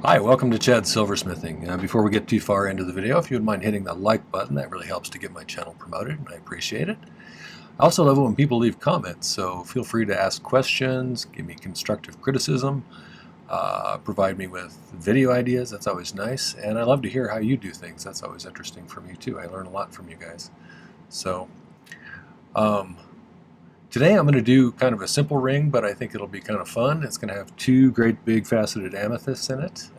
Hi, welcome to Chad's Silversmithing. Before we get too far into the video, if you would mind hitting the like button, that really helps to get my channel promoted, and I appreciate it. I also love it when people leave comments, so feel free to ask questions, give me constructive criticism, provide me with video ideas. That's always nice, and I love to hear how you do things. That's always interesting for me too. I learn a lot from you guys. So today I'm going to do kind of a simple ring, but I think it'll be kind of fun. It's going to have two great big faceted amethysts in it.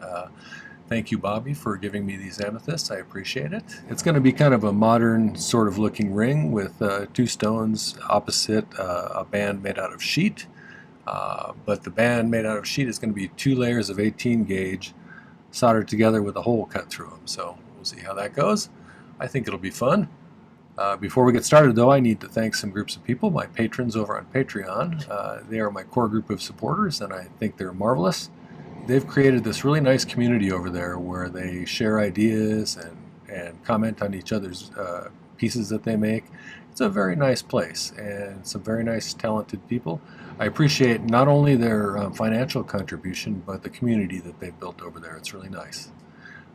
Thank you, Bobby, for giving me these amethysts. I appreciate it. It's going to be kind of a modern sort of looking ring with two stones opposite a band made out of sheet. But the band made out of sheet is going to be two layers of 18 gauge soldered together with a hole cut through them. So we'll see how that goes. I think it'll be fun. Before we get started, though, I need to thank some groups of people, my patrons over on Patreon. They are my core group of supporters, and I think they're marvelous. They've created this really nice community over there where they share ideas and comment on each other's pieces that they make. It's a very nice place, and some very nice, talented people. I appreciate not only their financial contribution, but the community that they've built over there. It's really nice.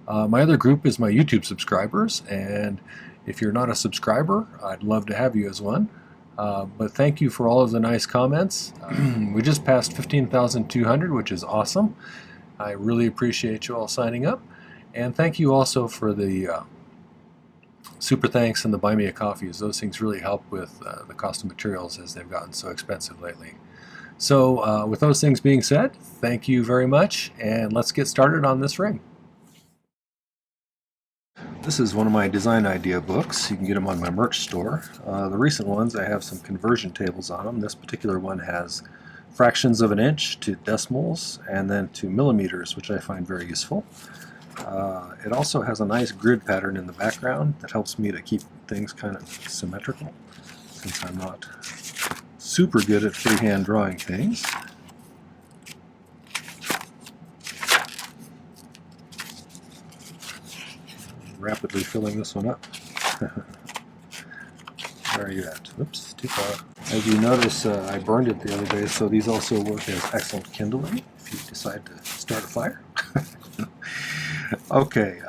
My other group is my YouTube subscribers, and if you're not a subscriber, I'd love to have you as one. But thank you for all of the nice comments. We just passed 15,200, which is awesome. I really appreciate you all signing up. And thank you also for the super thanks and the buy me a coffees. Those things really help with the cost of materials as they've gotten so expensive lately. So with those things being said, thank you very much, and let's get started on this ring. This is one of my design idea books. You can get them on my merch store. The recent ones, I have some conversion tables on them. This particular one has fractions of an inch to decimals and then to millimeters, which I find very useful. It also has a nice grid pattern in the background that helps me to keep things kind of symmetrical, since I'm not super good at freehand drawing things. Rapidly filling this one up. Where are you at? Oops, too far. As you notice, I burned it the other day, so these also work as excellent kindling if you decide to start a fire. Okay,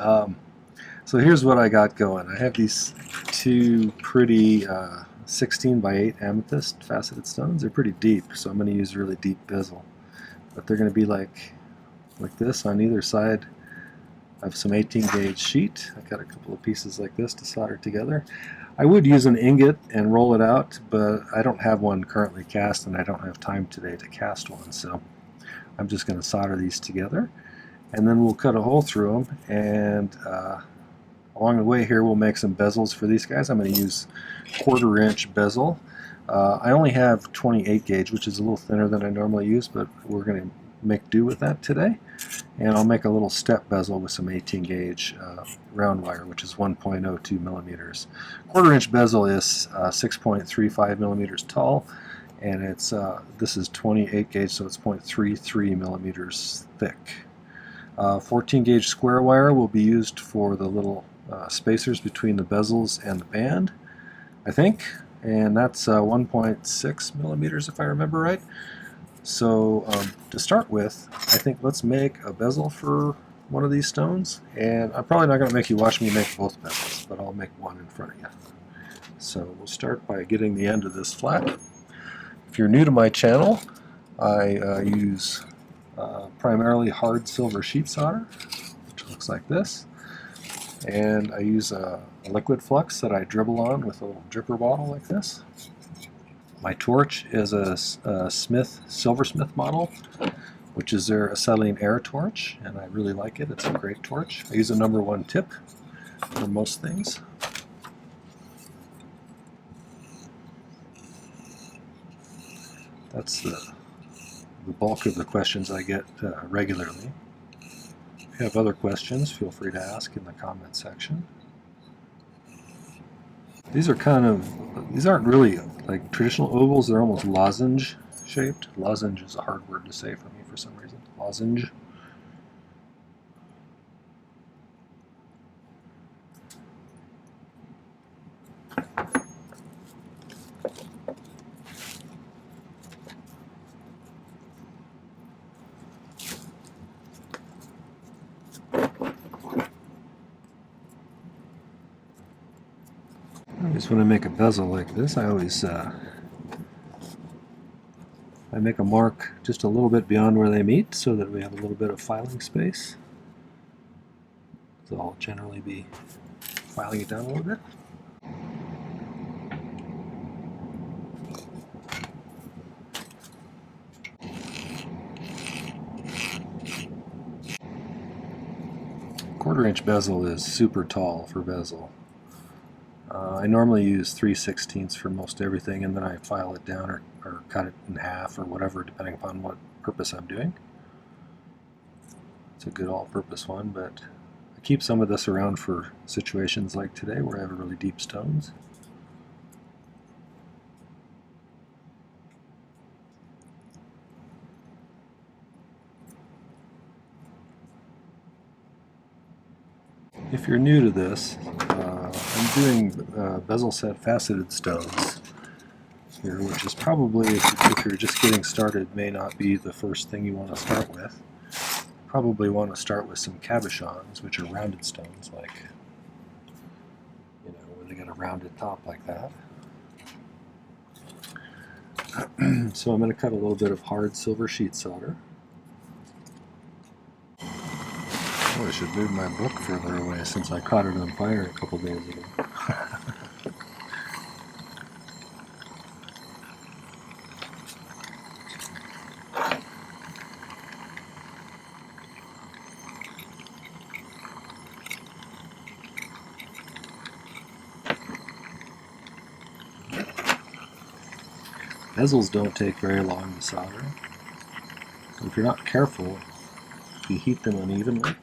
so here's what I got going. I have these two pretty 16 by 8 amethyst faceted stones. They're pretty deep, so I'm going to use really deep bezel. But they're going to be like this on either side. I have some 18 gauge sheet. I've got a couple of pieces like this to solder together. I would use an ingot and roll it out, but I don't have one currently cast, and I don't have time today to cast one, so I'm just going to solder these together, and then we'll cut a hole through them, and along the way here we'll make some bezels for these guys. I'm going to use 1/4 inch bezel. I only have 28 gauge, which is a little thinner than I normally use, but we're going to make do with that today. And I'll make a little step bezel with some 18 gauge round wire, which is 1.02 millimeters. 1/4 inch bezel is 6.35 millimeters tall, and it's this is 28 gauge, so it's 0.33 millimeters thick. 14 gauge square wire will be used for the little spacers between the bezels and the band, I think, and that's 1.6 millimeters if I remember right. So to start with, I think let's make a bezel for one of these stones, and I'm probably not going to make you watch me make both bezels, but I'll make one in front of you. So we'll start by getting the end of this flat. If you're new to my channel, I use primarily hard silver sheet solder, which looks like this, and I use a liquid flux that I dribble on with a little dripper bottle like this. My torch is a Silversmith model, which is their acetylene air torch, and I really like it. It's a great torch. I use a #1 tip for most things. That's the bulk of the questions I get regularly. If you have other questions, feel free to ask in the comment section. These aren't really like traditional ovals, they're almost lozenge shaped. Lozenge is a hard word to say for me for some reason. Lozenge. Just when I make a bezel like this, I always I make a mark just a little bit beyond where they meet so that we have a little bit of filing space. So I'll generally be filing it down a little bit. Quarter-inch bezel is super tall for bezel. I normally use 3/16 for most everything, and then I file it down or cut it in half or whatever, depending upon what purpose I'm doing. It's a good all-purpose one, but I keep some of this around for situations like today where I have really deep stones. If you're new to this, I'm doing bezel set faceted stones here, which is probably, if you're just getting started, may not be the first thing you want to start with. Probably want to start with some cabochons, which are rounded stones, like, you know, where they got a rounded top like that. So I'm going to cut a little bit of hard silver sheet solder. Oh, I should move my book further away since I caught it on fire a couple days ago. Bezels don't take very long to solder. So if you're not careful, if you heat them unevenly,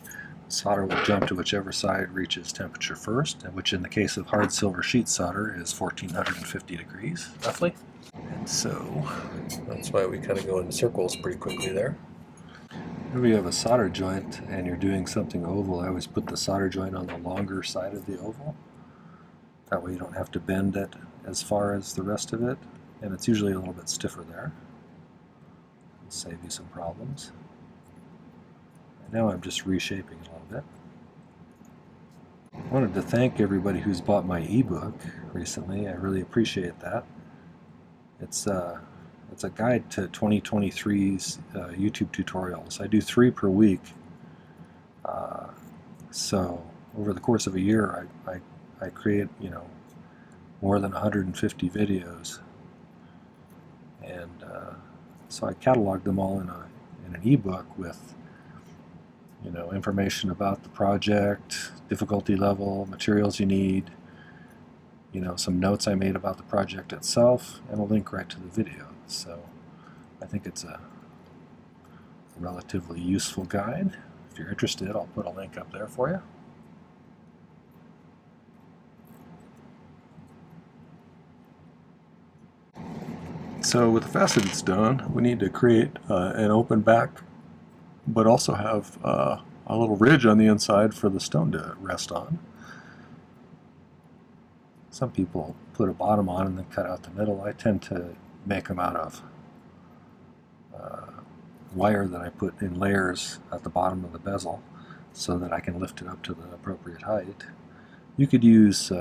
solder will jump to whichever side reaches temperature first, and which in the case of hard silver sheet solder is 1450 degrees, roughly. And so that's why we kind of go in circles pretty quickly there. Whenever you have a solder joint and you're doing something oval, I always put the solder joint on the longer side of the oval. That way you don't have to bend it as far as the rest of it, and it's usually a little bit stiffer there. It'll save you some problems. And now I'm just reshaping it a little bit. I wanted to thank everybody who's bought my ebook recently. I really appreciate that. It's a guide to 2023's YouTube tutorials. I do 3 per week. So over the course of a year, I create, you know, more than 150 videos, and so I catalog them all in an ebook with, you know, information about the project, difficulty level, materials you need, you know, some notes I made about the project itself, and a link right to the video. So I think it's a relatively useful guide. If you're interested, I'll put a link up there for you. So with a faceted stone, we need to create an open back, but also have a little ridge on the inside for the stone to rest on. Some people put a bottom on and then cut out the middle. I tend to make them out of wire that I put in layers at the bottom of the bezel so that I can lift it up to the appropriate height. You could use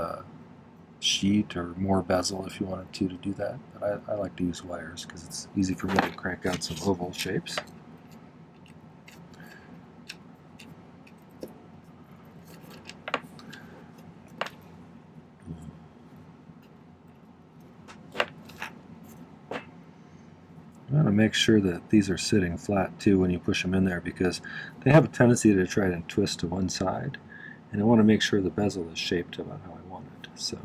sheet or more bezel if you wanted to do that, but I like to use wires because it's easy for me to crank out some oval shapes. You want to make sure that these are sitting flat too when you push them in there, because they have a tendency to try to twist to one side, and I want to make sure the bezel is shaped about how I want it. So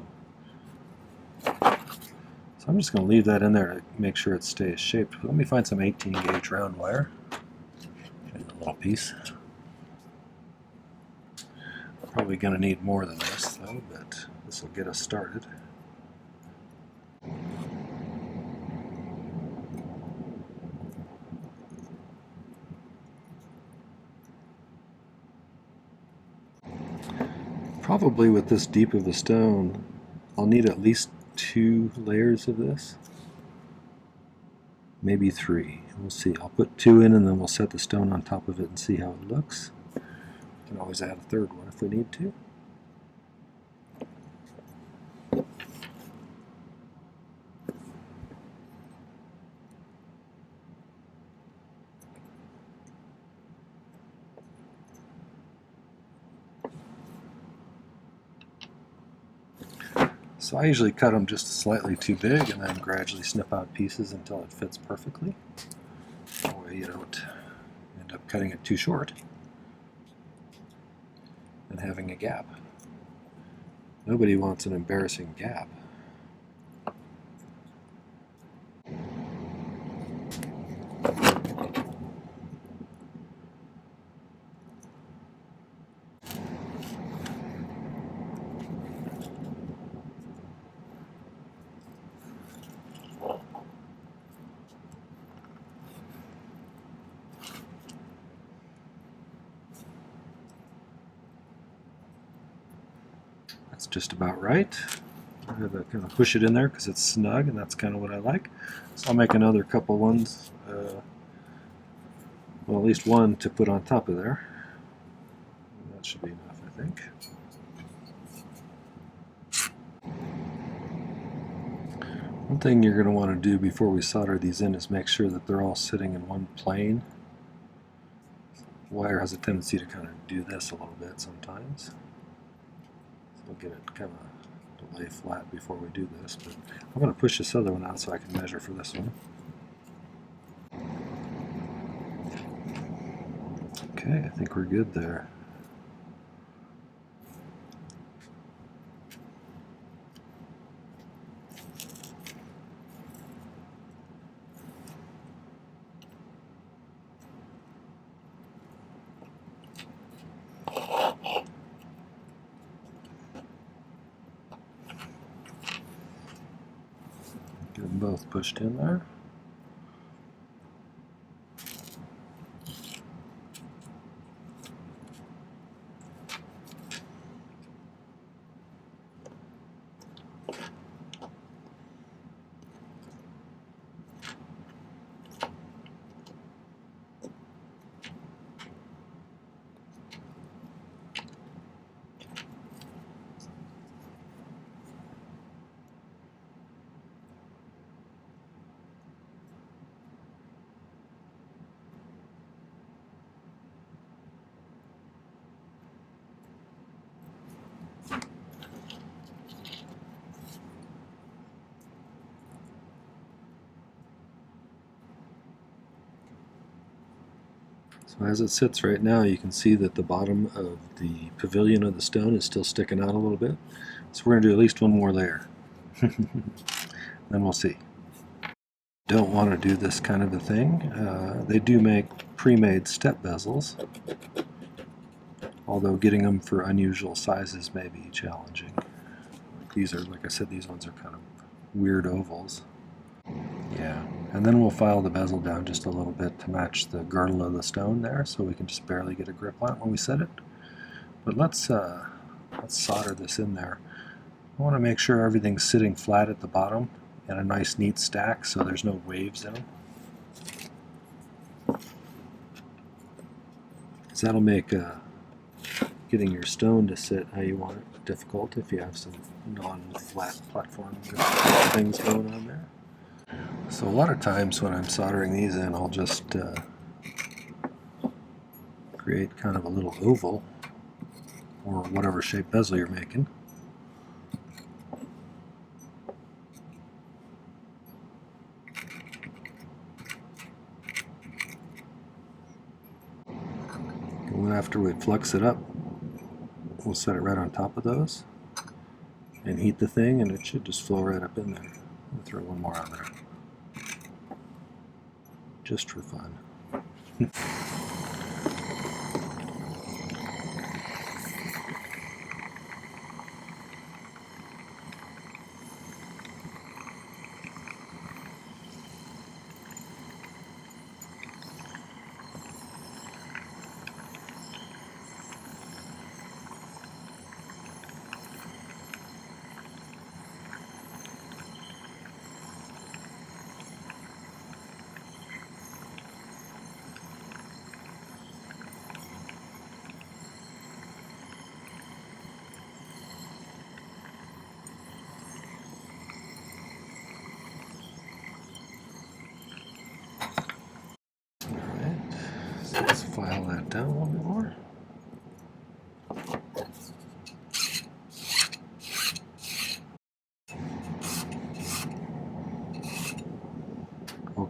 I'm just going to leave that in there to make sure it stays shaped. Let me find some 18 gauge round wire. Get a little piece. Probably going to need more than this though, but this will get us started. Probably with this deep of a stone, I'll need at least 2 layers of this, maybe 3. We'll see. I'll put 2 in and then we'll set the stone on top of it and see how it looks. We can always add a 3rd one if we need to. So I usually cut them just slightly too big and then gradually snip out pieces until it fits perfectly. That way you don't end up cutting it too short and having a gap. Nobody wants an embarrassing gap. That's just about right. I have to kind of push it in there because it's snug, and that's kind of what I like. So I'll make another couple ones, well, at least one to put on top of there. That should be enough, I think. One thing you're going to want to do before we solder these in is make sure that they're all sitting in one plane. The wire has a tendency to kind of do this a little bit sometimes. So we'll get it kind of to lay flat before we do this, but I'm going to push this other one out so I can measure for this one. Okay, I think we're good there. Get them both pushed in there. So as it sits right now, you can see that the bottom of the pavilion of the stone is still sticking out a little bit. So we're going to do at least one more layer. Then we'll see. Don't want to do this kind of a thing. They do make pre-made step bezels, although getting them for unusual sizes may be challenging. These are, like I said, these ones are kind of weird ovals. Yeah, and then we'll file the bezel down just a little bit to match the girdle of the stone there, so we can just barely get a grip on it when we set it. But let's solder this in there. I want to make sure everything's sitting flat at the bottom in a nice neat stack so there's no waves in them. Because that'll make getting your stone to sit how you want it difficult if you have some non-flat platform things going on there. So a lot of times when I'm soldering these in, I'll just create kind of a little oval or whatever shape bezel you're making. And then after we flux it up, we'll set it right on top of those and heat the thing, and it should just flow right up in there. I'll throw one more on there, just for fun. Let's file that down a little bit more.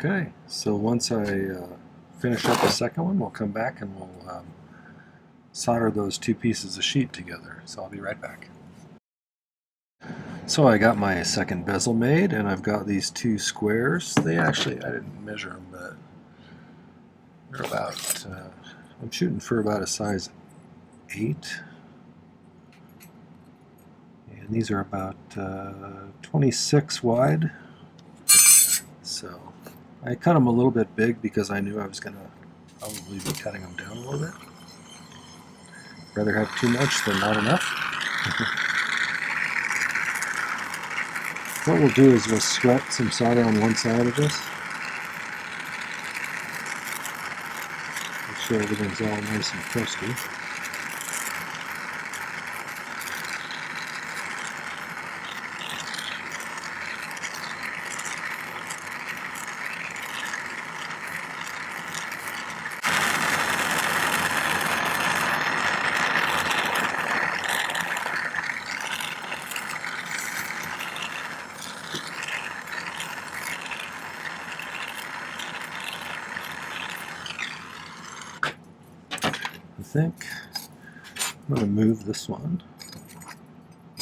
Okay, so once I finish up the second one, we'll come back and we'll solder those two pieces of sheet together. So I'll be right back. So I got my second bezel made, and I've got these two squares. They actually, I didn't measure them, but they're about, I'm shooting for about a size 8. And these are about 26 wide. So I cut them a little bit big because I knew I was going to probably be cutting them down a little bit. Rather have too much than not enough. What we'll do is we'll sweat some solder on one side of this. Make sure everything's all nice and crusty. I think I'm going to move this one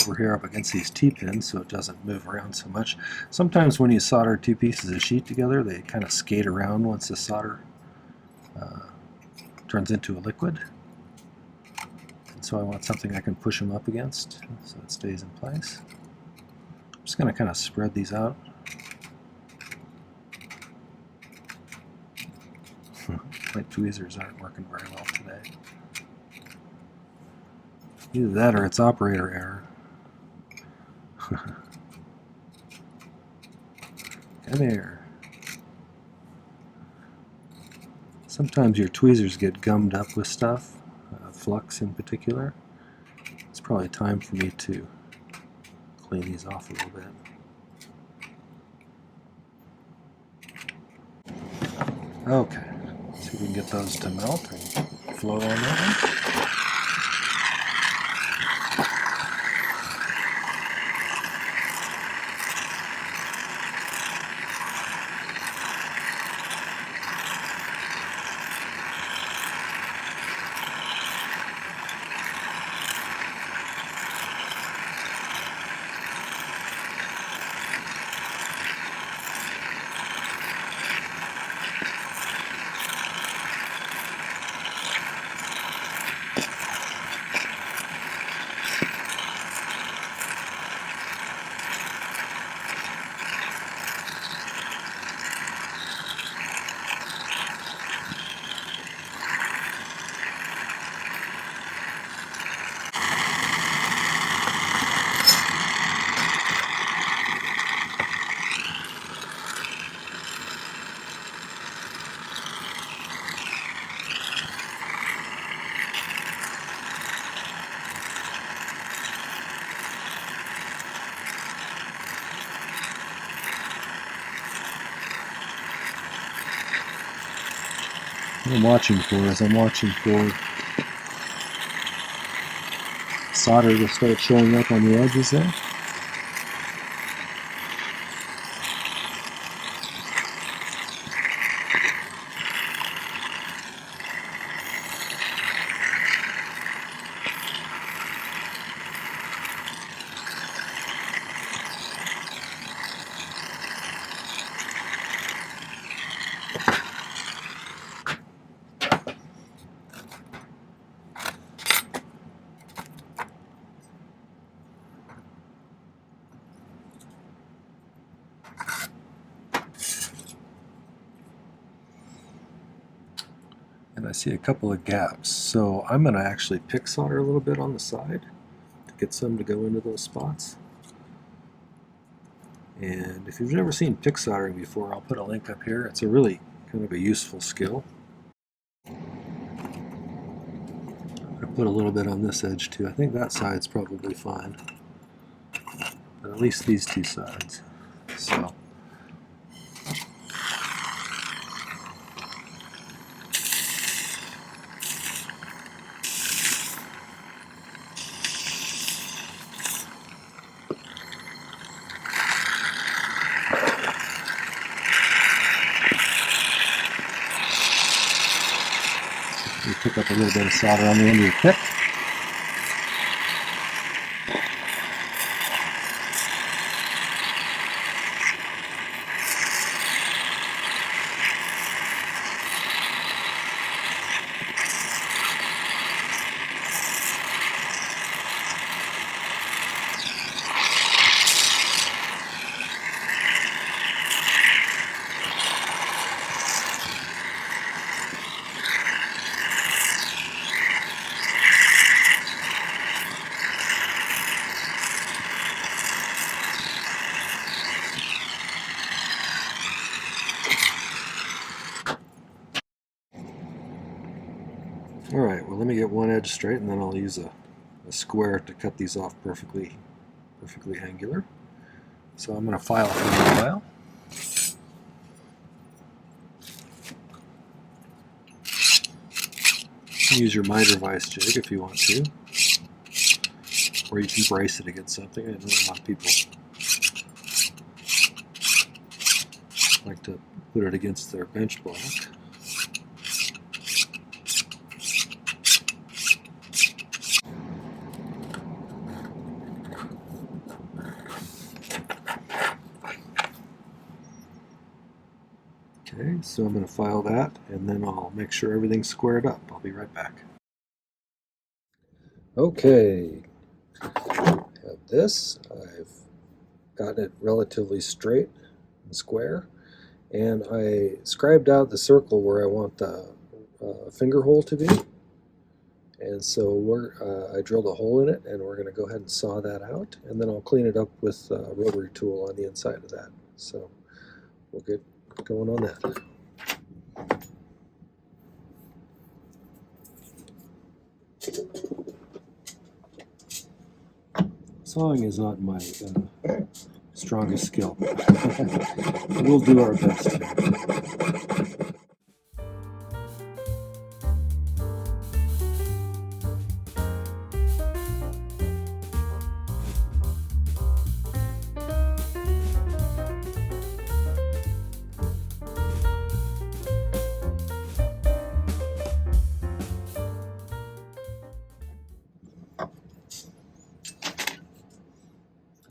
over here up against these T-pins so it doesn't move around so much. Sometimes when you solder two pieces of sheet together, they kind of skate around once the solder turns into a liquid. And so I want something I can push them up against so it stays in place. I'm just going to kind of spread these out. My tweezers aren't working very well today. Either that or it's operator error. Come here. Sometimes your tweezers get gummed up with stuff, flux in particular. It's probably time for me to clean these off a little bit. Okay, see if we can get those to melt and flow on that one. What I'm watching for is I'm watching for solder to start showing up on the edges there. And I see a couple of gaps, so I'm going to actually pick solder a little bit on the side to get some to go into those spots. And if you've never seen pick soldering before, I'll put a link up here. It's a really kind of a useful skill. I put a little bit on this edge too. I think that side's probably fine, but at least these two sides. So. You pick up a little bit of solder on the end of your pick. Alright, well let me get one edge straight and then I'll use a square to cut these off perfectly angular. So I'm going to file for a while. Use your miter vise jig if you want to, or you can brace it against something. I know a lot of people like to put it against their bench block. Okay, so I'm going to file that and then I'll make sure everything's squared up. I'll be right back. Okay, have this. I've gotten it relatively straight and square, and I scribed out the circle where I want the finger hole to be. And so I drilled a hole in it, and we're going to go ahead and saw that out, and then I'll clean it up with a rotary tool on the inside of that. So we'll get going on that. Sawing is not my strongest skill. We'll do our best.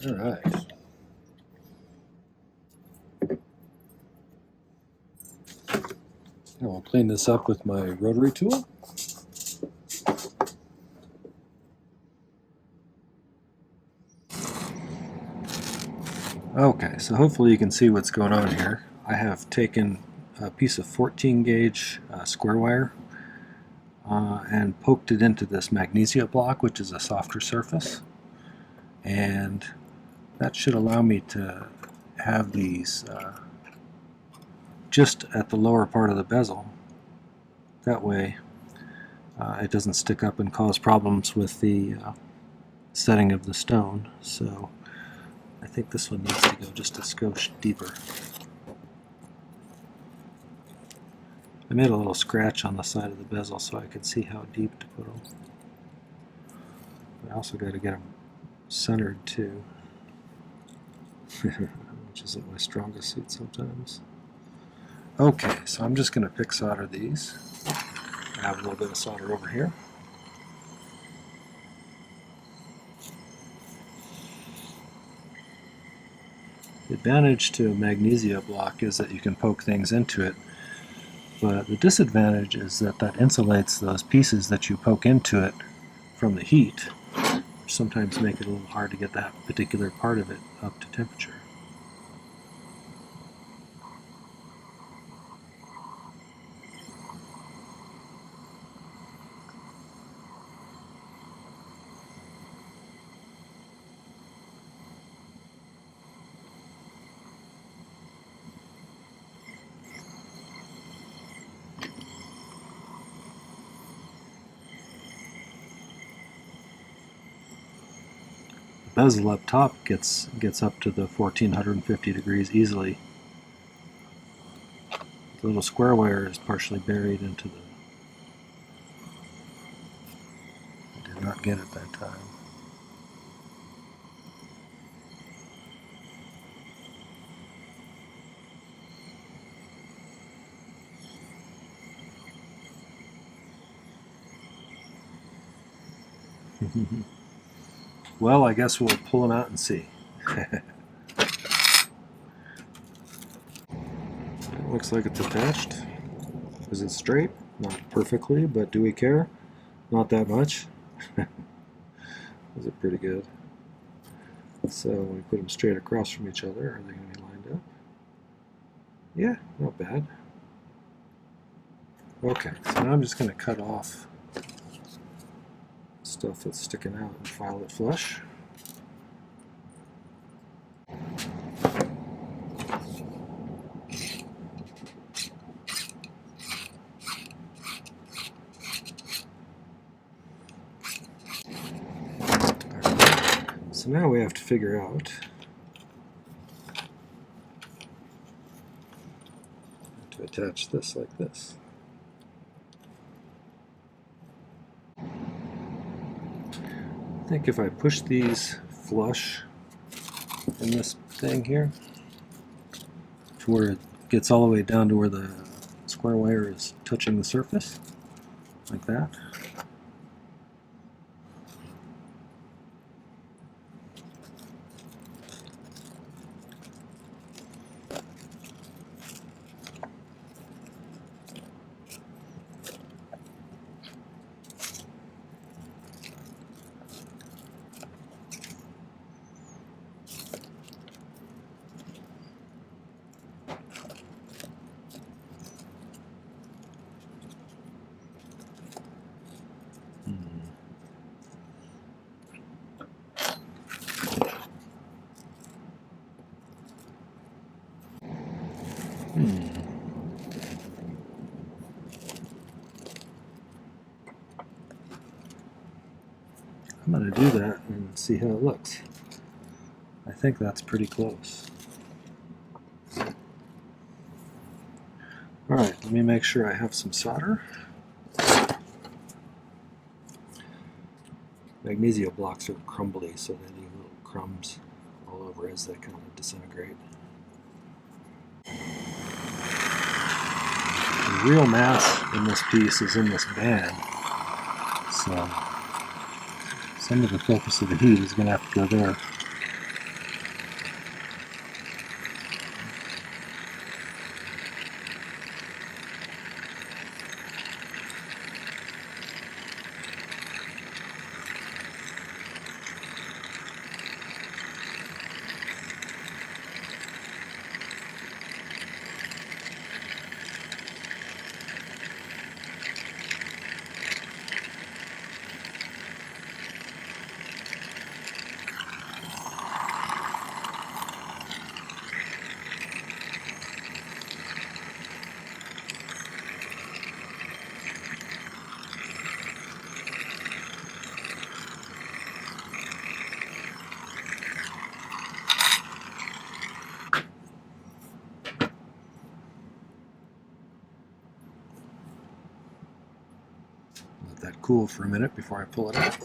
All right. Now I'll clean this up with my rotary tool. Okay, so hopefully you can see what's going on here. I have taken a piece of 14 gauge square wire and poked it into this magnesia block, which is a softer surface. And that should allow me to have these just at the lower part of the bezel. That way it doesn't stick up and cause problems with the setting of the stone. So I think this one needs to go just a skosh deeper. I made a little scratch on the side of the bezel so I could see how deep to put them. I also got to get them centered too, which isn't my strongest suit sometimes. Okay, so I'm just going to pick solder these. I have a little bit of solder over here. The advantage to a magnesia block is that you can poke things into it, but the disadvantage is that that insulates those pieces that you poke into it from the heat, which sometimes make it a little hard to get that particular part of it up to temperature. The bezel up top gets up to the 1450 degrees easily. The little square wire is partially buried into the... I did not get it that time. Well, I guess we'll pull them out and see. It looks like it's attached. Is it straight? Not perfectly, but do we care? Not that much. Is it pretty good? So when we put them straight across from each other, are they going to be lined up? Yeah, not bad. Okay, so now I'm just going to cut off stuff that's sticking out and file it flush. So now we have to figure out to attach this like this. I think if I push these flush in this thing here to where it gets all the way down to where the square wire is touching the surface, like that. I'm going to do that and see how it looks. I think that's pretty close. Alright, let me make sure I have some solder. Magnesium blocks are crumbly, so they leave little crumbs all over as they kind of disintegrate. The real mass in this piece is in this band, so some of the focus of the heat is going to have to go there. Let that cool for a minute before I pull it out.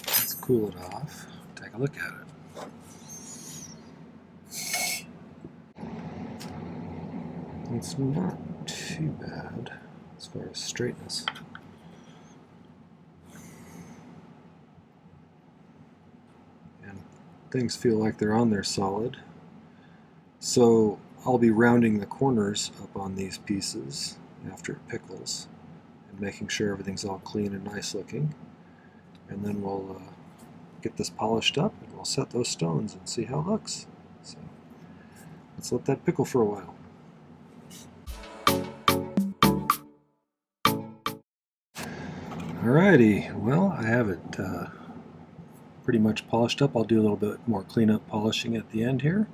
Let's cool it off. Take a look at it. It's not too bad as far as straightness. And things feel like they're on there solid. So I'll be rounding the corners up on these pieces after it pickles and making sure everything's all clean and nice looking. And then we'll get this polished up and we'll set those stones and see how it looks. So let's let that pickle for a while. Alrighty, well, I have it pretty much polished up. I'll do a little bit more cleanup polishing at the end here.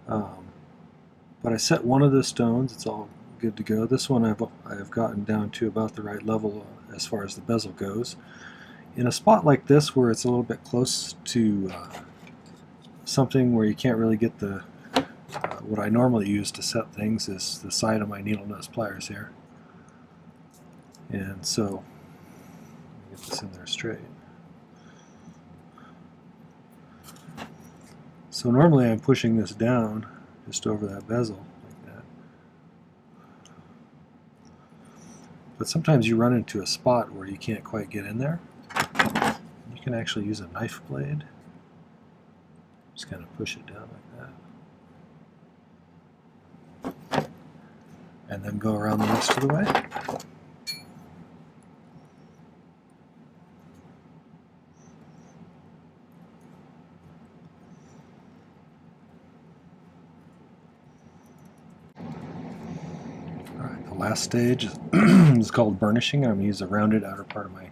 But I set one of the stones, it's all good to go. This one I've gotten down to about the right level as far as the bezel goes. In a spot like this where it's a little bit close to something where you can't really get the what I normally use to set things is the side of my needle nose pliers here. And so, get this in there straight. So normally I'm pushing this down just over that bezel like that. But sometimes you run into a spot where you can't quite get in there. You can actually use a knife blade. Just kind of push it down like that. And then go around the rest of the way. Alright, the last stage is called burnishing. I'm going to use the rounded outer part of my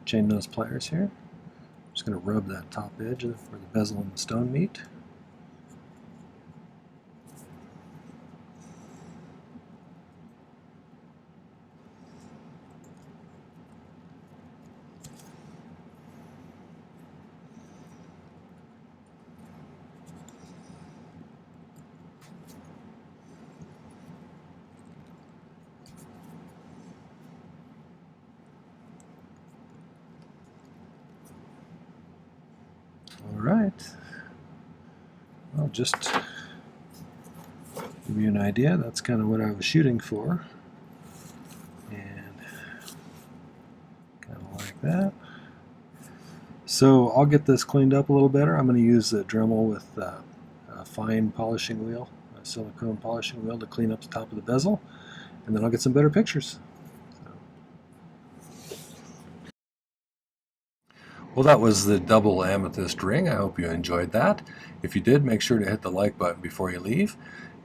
chain nose pliers here. I'm just going to rub that top edge where the bezel and the stone meet. Alright, well, just to give you an idea, that's kind of what I was shooting for. And kind of like that. So I'll get this cleaned up a little better. I'm going to use a Dremel with a fine polishing wheel, a silicone polishing wheel, to clean up the top of the bezel, and then I'll get some better pictures. Well, that was the double amethyst ring. I hope you enjoyed that. If you did, make sure to hit the like button before you leave.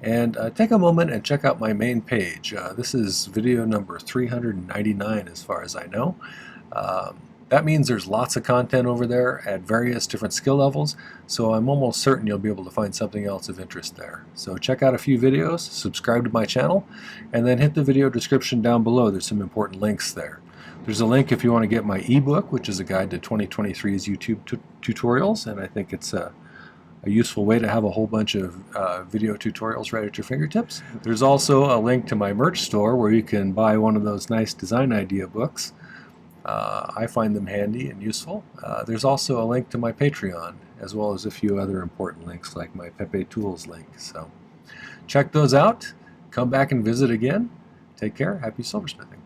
And take a moment and check out my main page. This is video number 399 as far as I know. That means there's lots of content over there at various different skill levels, so I'm almost certain you'll be able to find something else of interest there. So check out a few videos, subscribe to my channel, and then hit the video description down below. There's some important links there. There's a link if you want to get my ebook, which is a guide to 2023's YouTube tutorials, and I think it's a useful way to have a whole bunch of video tutorials right at your fingertips. There's also a link to my merch store where you can buy one of those nice design idea books. I find them handy and useful. There's also a link to my Patreon, as well as a few other important links like my Pepe Tools link. So check those out. Come back and visit again. Take care. Happy silversmithing.